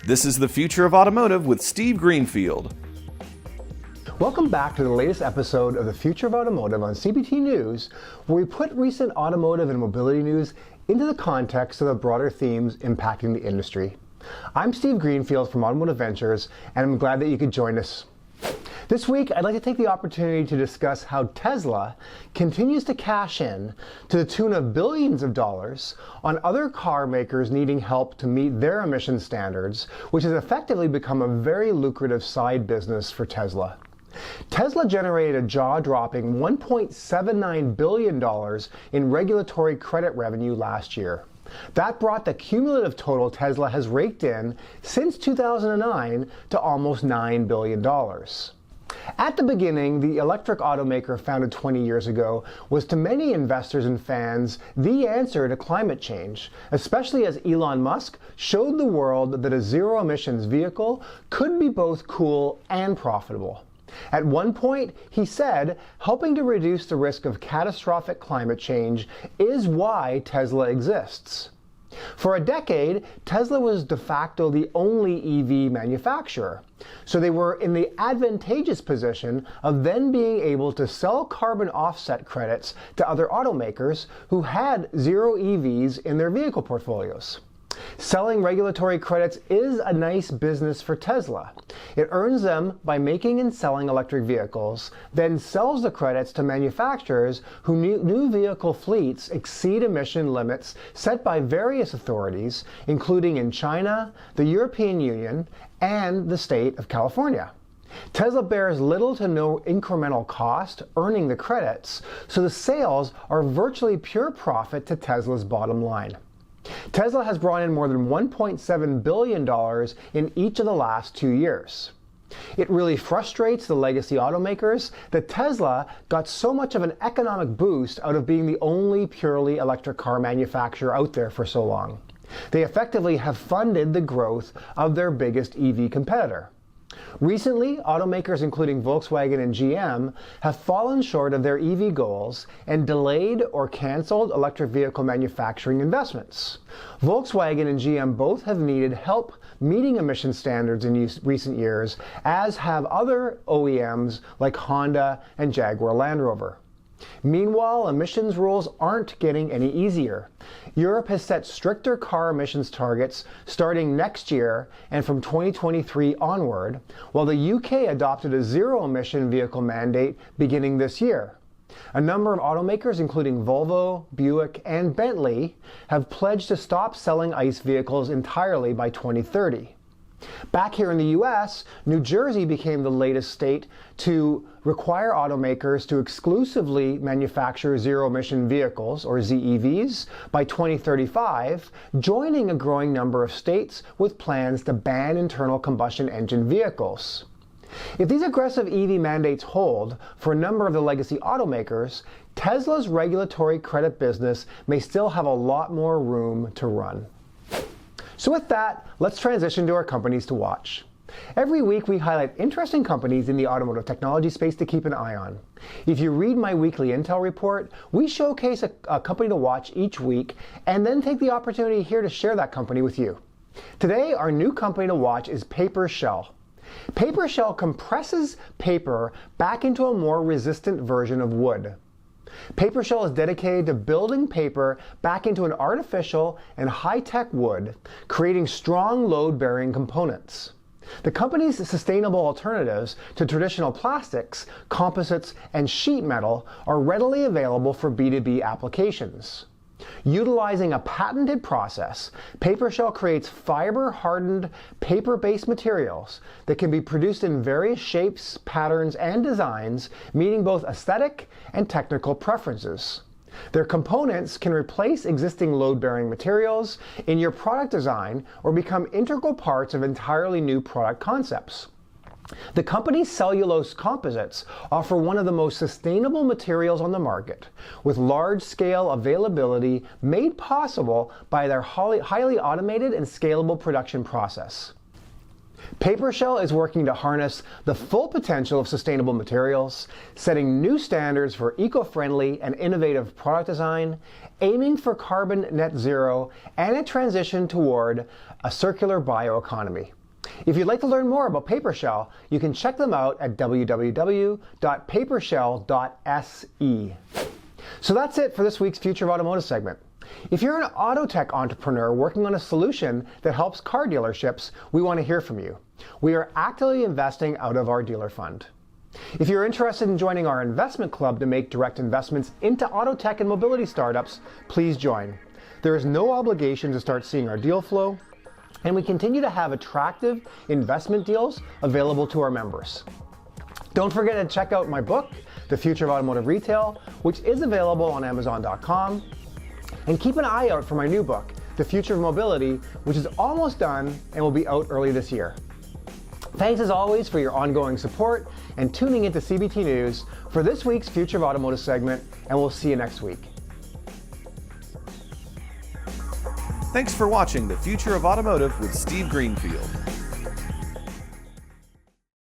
This is the Future of Automotive with Steve Greenfield. Welcome back to the latest episode of the Future of Automotive on CBT News, where we put recent automotive and mobility news into the context of the broader themes impacting the industry. I'm Steve Greenfield from Automotive Ventures, and I'm glad that you could join us. This week, I'd like to take the opportunity to discuss how Tesla continues to cash in to the tune of billions of dollars on other car makers needing help to meet their emission standards, which has effectively become a very lucrative side business for Tesla. Tesla generated a jaw-dropping $1.79 billion in regulatory credit revenue last year. That brought the cumulative total Tesla has raked in since 2009 to almost $9 billion. At the beginning, the electric automaker founded 20 years ago was to many investors and fans the answer to climate change, especially as Elon Musk showed the world that a zero-emissions vehicle could be both cool and profitable. At one point, he said, helping to reduce the risk of catastrophic climate change is why Tesla exists. For a decade, Tesla was de facto the only EV manufacturer, so they were in the advantageous position of then being able to sell carbon offset credits to other automakers who had zero EVs in their vehicle portfolios. Selling regulatory credits is a nice business for Tesla. It earns them by making and selling electric vehicles, then sells the credits to manufacturers whose new vehicle fleets exceed emission limits set by various authorities, including in China, the European Union, and the state of California. Tesla bears little to no incremental cost earning the credits, so the sales are virtually pure profit to Tesla's bottom line. Tesla has brought in more than $1.7 billion in each of the last 2 years. It really frustrates the legacy automakers that Tesla got so much of an economic boost out of being the only purely electric car manufacturer out there for so long. They effectively have funded the growth of their biggest EV competitor. Recently, automakers including Volkswagen and GM have fallen short of their EV goals and delayed or canceled electric vehicle manufacturing investments. Volkswagen and GM both have needed help meeting emission standards in recent years, as have other OEMs like Honda and Jaguar Land Rover. Meanwhile, emissions rules aren't getting any easier. Europe has set stricter car emissions targets starting next year and from 2023 onward, while the UK adopted a zero-emission vehicle mandate beginning this year. A number of automakers, including Volvo, Buick, and Bentley, have pledged to stop selling ICE vehicles entirely by 2030. Back here in the US, New Jersey became the latest state to require automakers to exclusively manufacture zero-emission vehicles, or ZEVs, by 2035, joining a growing number of states with plans to ban internal combustion engine vehicles. If these aggressive EV mandates hold for a number of the legacy automakers, Tesla's regulatory credit business may still have a lot more room to run. So with that, let's transition to our companies to watch. Every week we highlight interesting companies in the automotive technology space to keep an eye on. If you read my weekly Intel report, we showcase a company to watch each week and then take the opportunity here to share that company with you. Today, our new company to watch is PaperShell. PaperShell compresses paper back into a more resistant version of wood. PaperShell is dedicated to building paper back into an artificial and high-tech wood, creating strong load-bearing components. The company's sustainable alternatives to traditional plastics, composites, and sheet metal are readily available for B2B applications. Utilizing a patented process, PaperShell creates fiber-hardened, paper-based materials that can be produced in various shapes, patterns, and designs, meeting both aesthetic and technical preferences. Their components can replace existing load-bearing materials in your product design or become integral parts of entirely new product concepts. The company's cellulose composites offer one of the most sustainable materials on the market, with large-scale availability made possible by their highly automated and scalable production process. PaperShell is working to harness the full potential of sustainable materials, setting new standards for eco-friendly and innovative product design, aiming for carbon net zero, and a transition toward a circular bioeconomy. If you'd like to learn more about PaperShell, you can check them out at www.papershell.se. So that's it for this week's Future of Automotive segment. If you're an auto tech entrepreneur working on a solution that helps car dealerships, we want to hear from you. We are actively investing out of our dealer fund. If you're interested in joining our investment club to make direct investments into auto tech and mobility startups, please join. There is no obligation to start seeing our deal flow, and we continue to have attractive investment deals available to our members. Don't forget to check out my book, The Future of Automotive Retail, which is available on Amazon.com. And keep an eye out for my new book, The Future of Mobility, which is almost done and will be out early this year. Thanks as always for your ongoing support and tuning into CBT News for this week's Future of Automotive segment, and we'll see you next week. Thanks for watching The Future of Automotive with Steve Greenfield.